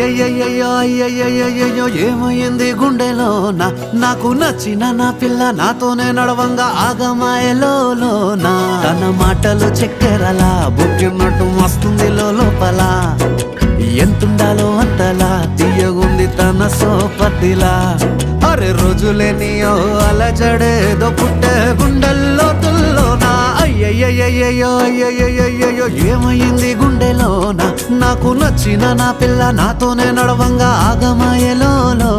అయ్యయ్యయ్యో అయ్యయ్యయ్యో ఏమైంది గుండెలోనా నాకు నచ్చిన నా పిల్ల నాతోనే నడవంగా ఆగమాయలోనా తన మాటలు చక్కెరలా బుక్కినట్టు వస్తుంది లోపల ఎంతుండాలో అంతలా తీయగుంది తన సోపతిలా అరే రోజులేనియో అలజడేదో పుట్టే గుండెల్లో తుల్లోనా అయ్యయ్యయ్యో అయ్యయ్యయ్యో ఏమైంది గుండెలోనా నాకు నచ్చిన నా పిల్ల నాతోనే నడవంగా ఆగమాయలోనా